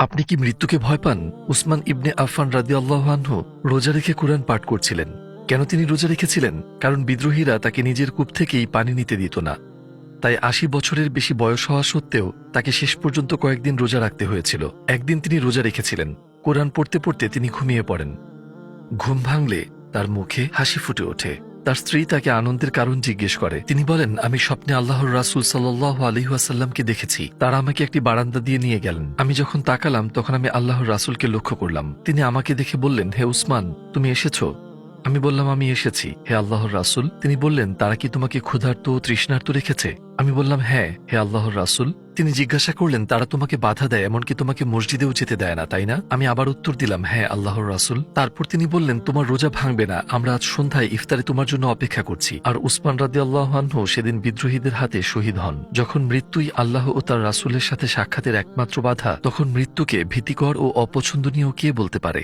আপনি কি মৃত্যুকে ভয় পান? উসমান ইবনে আফফান রাদিয়াল্লাহু আনহু রোজা রেখে কুরআন পাঠ করছিলেন। কেন তিনি রোজা রেখেছিলেন? কারণ বিদ্রোহীরা তাকে নিজের কূপ থেকেই পানি নিতে দিত না। তাই ৮০ বছরের বেশি বয়স হওয়া সত্ত্বেও তাকে শেষ পর্যন্ত কয়েকদিন রোজা রাখতে হয়েছিল। একদিন তিনি রোজা রেখেছিলেন। কোরআন পড়তে পড়তে তিনি ঘুমিয়ে পড়েন। ঘুম ভাঙলে তার মুখে হাসি ফুটে ওঠে। তার স্ত্রী তাকে আনন্দের কারণ জিজ্ঞেস করে। তিনি বলেন, আমি স্বপ্নে আল্লাহর রাসূল সাল্লাল্লাহু আলাইহি ওয়াসাল্লামকে দেখেছি। তারা আমাকে একটি বারান্দা দিয়ে নিয়ে গেলেন। আমি যখন তাকালাম তখন আমি আল্লাহর রাসূলকে লক্ষ্য করলাম। তিনি আমাকে দেখে বললেন, হে উসমান, তুমি এসেছো? আমি বললাম, আমি এসেছি হে আল্লাহর রাসূল। তিনি বললেন, তারা কি তোমাকে ক্ষুধার্ত ও তৃষ্ণার্ত রেখেছে? আমি বললাম, হ্যাঁ হে আল্লাহর রাসূল। তিনি জিজ্ঞাসা করলেন, তারা তোমাকে বাধা দেয়, এমনকি তোমাকে মসজিদেও যেতে দেয় না, তাই না? আমি আবার উত্তর দিলাম, হ্যাঁ আল্লাহর রাসূল। তারপর তিনি বললেন, তোমার রোজা ভাঙবে না, আমরা আজ সন্ধ্যায় ইফতারে তোমার জন্য অপেক্ষা করছি। আর উসমান রাদিয়াল্লাহু আনহু সেদিন বিদ্রোহীদের হাতে শহীদ হন। যখন মৃত্যুই আল্লাহ ও তার রাসূলের সাথে সাক্ষাতের একমাত্র বাধা, তখন মৃত্যুকে ভীতিকর ও অপছন্দনীয় কে বলতে পারে?